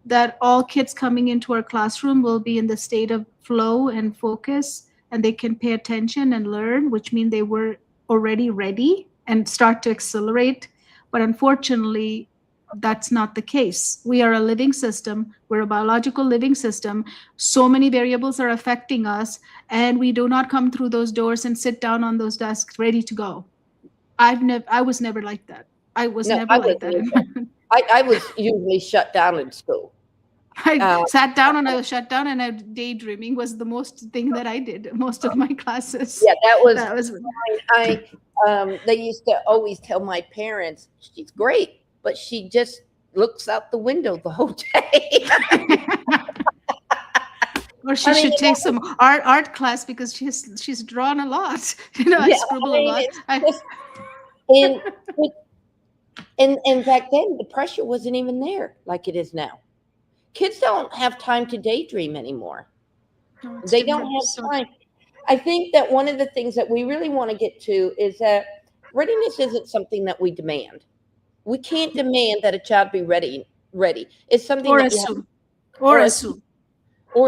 that all kids coming into our classroom will be in the state of flow and focus, and they can pay attention and learn, which means they were already ready and start to accelerate. But unfortunately, that's not the case. We are a living system. We're a biological living system. So many variables are affecting us, and we do not come through those doors and sit down on those desks ready to go. I was never like that. I was No, never I like wasn't that. either. I was usually shut down in school. I Uh, sat down and I was shut down, and daydreaming was the most thing that I did most of my classes. yeah, that was That was I they used to always tell my parents, she's great, but she just looks out the window the whole day. or she I mean, should take some art class because she's drawn a lot. You know, I yeah, scribble a lot. it's just, and and back then the pressure wasn't even there like it is now. Kids don't have time to daydream anymore. No, it's They true. don't So have time. I think that one of the things that we really want to get to is that readiness isn't something that we demand. We can't demand that a child be ready. It's something or that you have, assume, or or assume.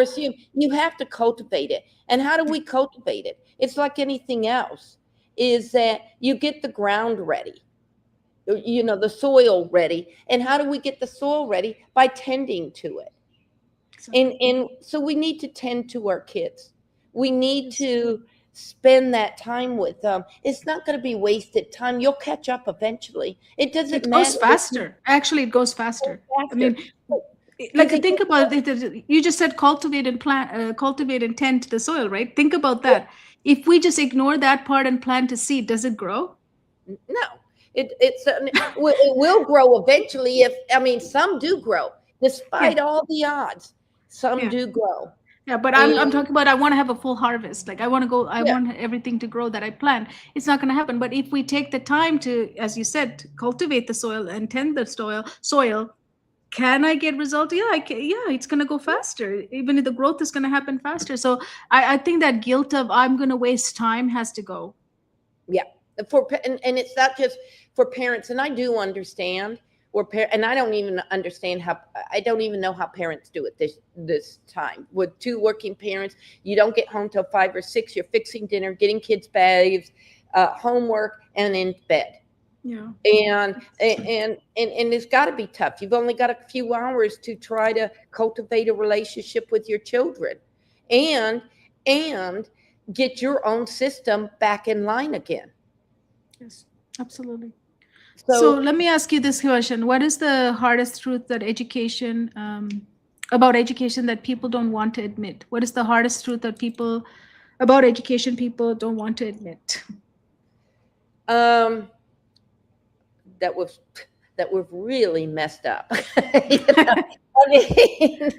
assume. You have to cultivate it. And how do we cultivate it? It's like anything else, is that you get the ground ready, the soil ready. And how do we get the soil ready? By tending to it. And so we need to tend to our kids. We need to spend that time with them. It's not going to be wasted time. You'll catch up eventually. It doesn't It goes matter if you faster. Actually, it goes faster. go I faster. mean, Because like they think get about it. You just said cultivate and tend to the soil, right? Think about that. If we just ignore that part and plant a seed, does it grow? no. It will grow eventually. If I mean, some do grow Yeah, despite all the odds. Some yeah, do grow, yeah. But I'm and talking about I want to have a full harvest. Like I yeah, want everything to grow that I plant. It's not going to happen. But if we take the time to, as you said, cultivate the soil and tend the soil, can I get results? Yeah, I can. Yeah, it's going to go faster. Even if the growth is going to happen faster. So I think that guilt of I'm going to waste time has to go. yeah. And it's not just for parents. And I do understand and I don't even understand how. I don't even know how parents do it this time with two working parents. You don't get home till 5 or 6. You're fixing dinner, getting kids baths, homework, and in bed. Yeah. And it's got to be tough. You've only got a few hours to try to cultivate a relationship with your children, and and get your own system back in line again. Yes. Absolutely. So So let me ask you this question. What is the hardest truth that about education that people don't want to admit? What is the hardest truth that about education people don't want to admit? that was that we've really messed up. You know? I mean,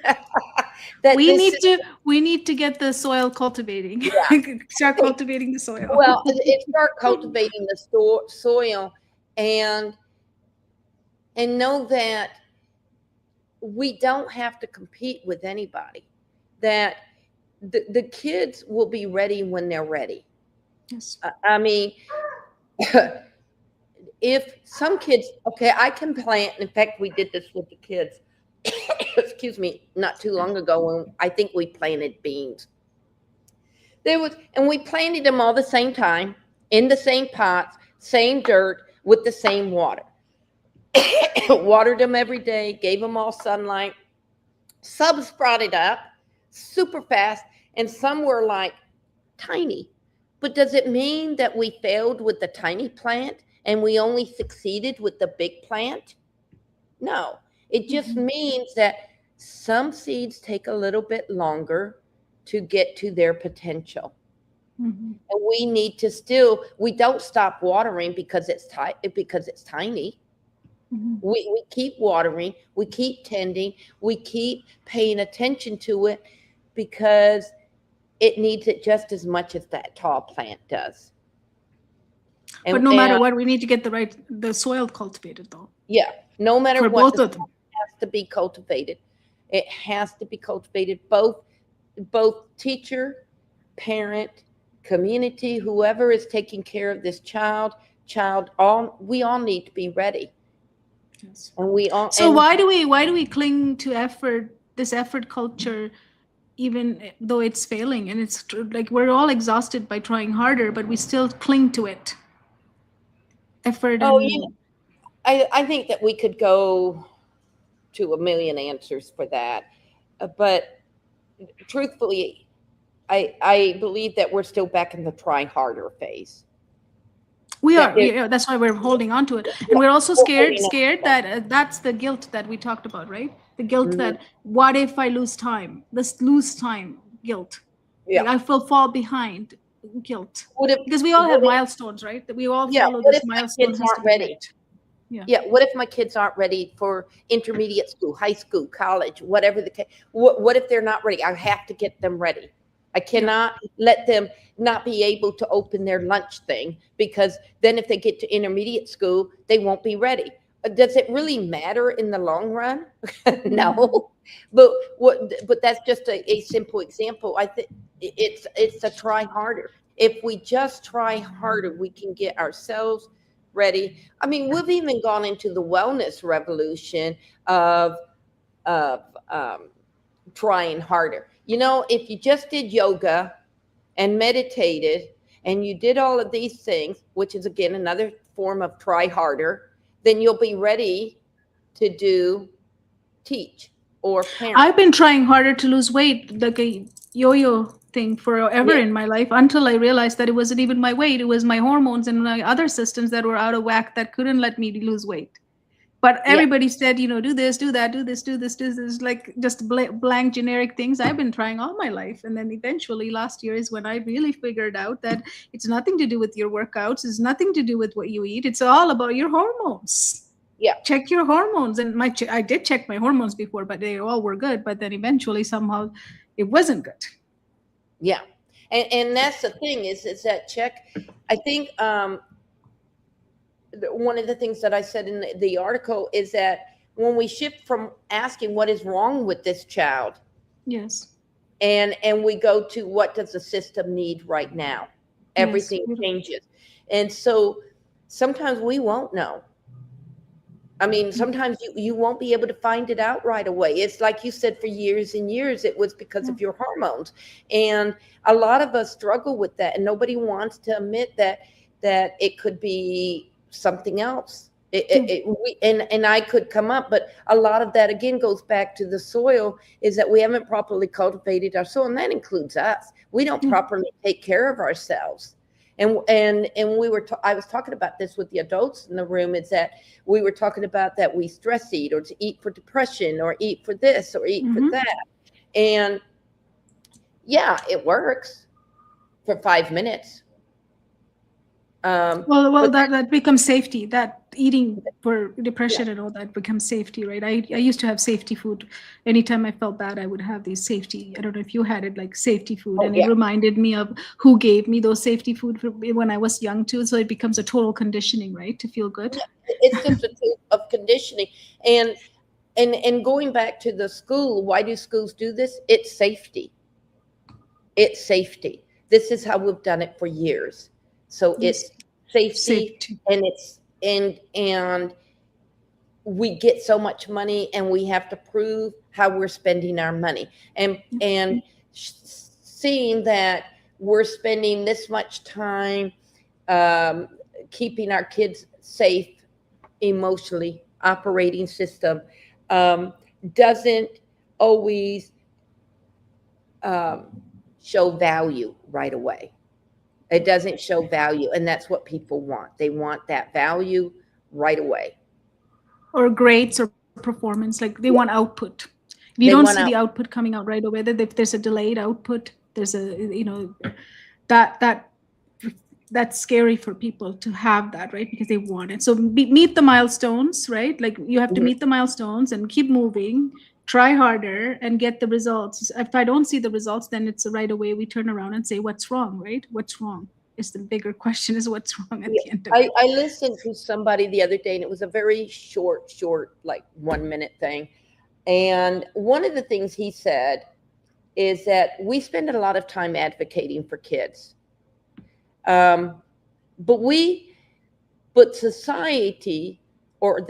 that this is, We need to get the soil cultivating. yeah. Start cultivating the soil. Well, it start cultivating the soil, and know that we don't have to compete with anybody. That the kids will be ready when they're ready. Yes. I mean, if some kids, okay, I can plant. In fact, we did this with the kids. Excuse me, not too long ago when I think we planted beans. And we planted them all the same time in the same pots, same dirt with the same water. Watered them every day, gave them all sunlight. Some sprouted up super fast, and some were like tiny. But does it mean that we failed with the tiny plant and we only succeeded with the big plant? No. It just means that some seeds take a little bit longer to get to their potential. And we need to we don't stop watering because it's tiny. We keep watering, we keep tending, we keep paying attention to it because it needs it just as much as that tall plant does. But no matter what, we need to get the soil cultivated, though. Yeah, no matter for what, both of them, it has to be cultivated. It has to be cultivated. Both teacher, parent, community, whoever is taking care of this child, we all need to be ready. yes. And we all. So why do we cling to this effort culture, even though it's failing? And it's like we're all exhausted by trying harder, but we still cling to it. Effort. I think that we could go to a million answers for that, but truthfully, I believe that we're still back in the try harder phase. We are. That's why we're holding on to it, and we're also scared that that's the guilt that we talked about, right? The guilt that what if I lose time? This lose time guilt. Yeah, like I will fall behind guilt. Because we all have milestones, right? That we all follow this milestone. Kids aren't ready. Yeah. What if my kids aren't ready for intermediate school, high school, college, whatever the case? What if they're not ready? I have to get them ready. I cannot let them not be able to open their lunch thing, because then if they get to intermediate school, they won't be ready. Does it really matter in the long run? No. But that's just a simple example. I think it's a try harder. If we just try harder, we can get ourselves ready. I mean, we've even gone into the wellness revolution of trying harder. You know, if you just did yoga and meditated and you did all of these things, which is again another form of try harder, then you'll be ready to teach or parent. I've been trying harder to lose weight, like a yo-yo thing forever in my life, until I realized that it wasn't even my weight. It was my hormones and my other systems that were out of whack that couldn't let me lose weight. But everybody said, do this, do that, do this, like just blank generic things I've been trying all my life. And then eventually last year is when I really figured out that it's nothing to do with your workouts. It's nothing to do with what you eat. It's all about your hormones. Yeah. Check your hormones. And I did check my hormones before, but they all were good. But then eventually somehow it wasn't good. Yeah. And that's the thing is that check. I think one of the things that I said in the article is that when we shift from asking what is wrong with this child, yes, and we go to what does the system need right now, everything changes. And so sometimes we won't know. I mean, sometimes you won't be able to find it out right away. It's like you said, for years and years, it was because of your hormones. And a lot of us struggle with that, and nobody wants to admit that it could be something else. And I could come up, but a lot of that again goes back to the soil, is that we haven't properly cultivated our soil, and that includes us. We don't properly take care of ourselves. And we were I was talking about this with the adults in the room, is that we were talking about that we stress eat, or to eat for depression, or eat for this, or eat for that. And yeah, it works for 5 minutes. Well, that becomes safety. That eating for depression and all that becomes safety, right? I used to have safety food. Anytime I felt bad, I would have these safety. I don't know if you had it, like safety food, and it reminded me of who gave me those safety food when I was young too. So it becomes a total conditioning, right, to feel good. It's just a tool of conditioning. And going back to the school, why do schools do this? It's safety. It's safety. This is how we've done it for years. So it's safety. And we get so much money, and we have to prove how we're spending our money, and seeing that we're spending this much time keeping our kids safe emotionally, operating system doesn't always show value right away. It doesn't show value, and that's what people want. They want that value right away. Or grades or performance, like they want output. If you don't see the output coming out right away, that if there's a delayed output, there's that's scary for people to have that, right? Because they want it. So meet the milestones, right? Like you have to meet the milestones and keep moving, try harder, and get the results. If I don't see the results, then it's right away we turn around and say, what's wrong, right? What's wrong? Is the bigger question, is what's wrong at the end of it. I listened to somebody the other day, and it was a very short, like 1 minute thing. And one of the things he said is that we spend a lot of time advocating for kids. But society, or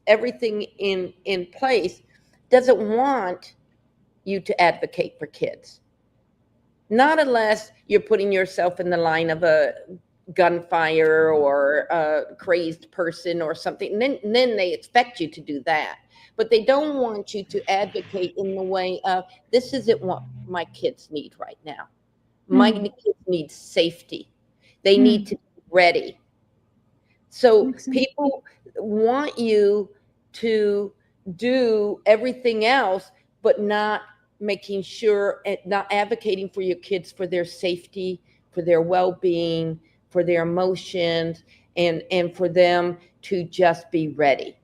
everything in place, doesn't want you to advocate for kids. Not unless you're putting yourself in the line of a gunfire or a crazed person or something. And then they expect you to do that. But they don't want you to advocate in the way of, this isn't what my kids need right now. My kids need safety. They need to be ready. So people want you to do everything else, but not making sure, and not advocating for your kids, for their safety, for their well-being, for their emotions, and for them to just be ready.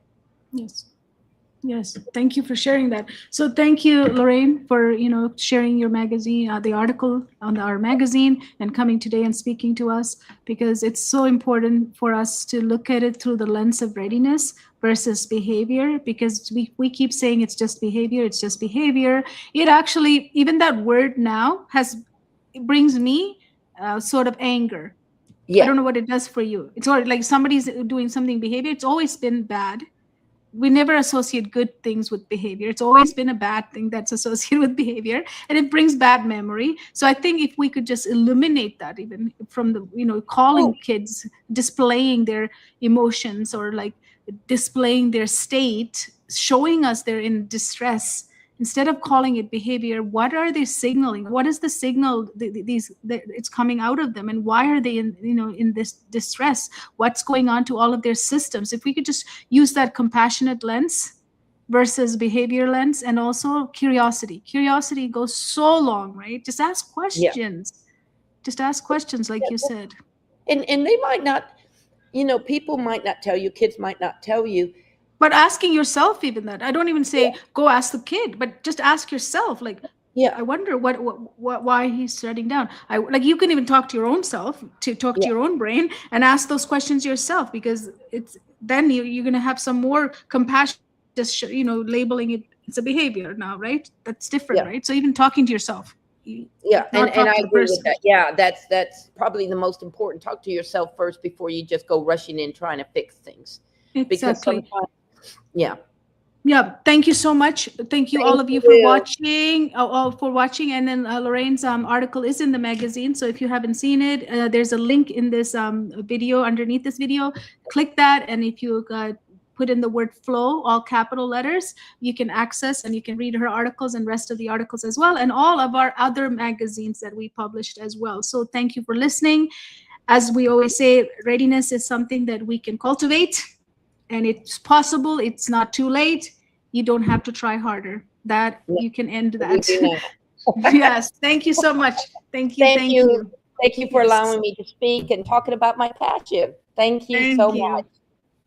Yes. Thank you for sharing that. So thank you, Lorraine, for sharing your magazine, the article on our magazine, and coming today and speaking to us, because it's so important for us to look at it through the lens of readiness versus behavior, because we keep saying it's just behavior, it's just behavior. It actually, even that word now it brings me sort of anger. I don't know what it does for you. It's sort of like somebody's doing something behavior. It's always been bad. We never associate good things with behavior. It's always been a bad thing that's associated with behavior, and it brings bad memory. So I think if we could just eliminate that, even from the, calling kids, displaying their emotions, or like displaying their state, showing us they're in distress, instead of calling it behavior, what are they signaling? What is the signal it's coming out of them, and why are they in this distress? What's going on to all of their systems? If we could just use that compassionate lens versus behavior lens, and also curiosity. Curiosity goes so long, right? Just ask questions. Just ask questions, like you said. And they might not, people might not tell you, kids might not tell you. But asking yourself, even that, I don't even say go ask the kid, but just ask yourself, like, I wonder why he's shutting down. You can even talk to your own self, to your own brain, and ask those questions yourself, because then you're going to have some more compassion. Just labeling it's a behavior now, right? That's different, right? So even talking to yourself. And I agree with that. Yeah, that's probably the most important. Talk to yourself first before you just go rushing in trying to fix things. Exactly. Because sometimes, thank you so much. Thank you all of you for watching. And then Lorraine's article is in the magazine, so if you haven't seen it, there's a link in this video, underneath this video. Click that, and if you put in the word flow, all capital letters. You can access and you can read her articles and rest of the articles as well, and all of our other magazines that we published as well. So thank you for listening. As we always say, readiness is something that we can cultivate, and it's possible. It's not too late. You don't have to try harder. That you can end that. Yes. Thank you so much. Thank you. Thank you for allowing me to speak and talking about my passion. Thank you so much.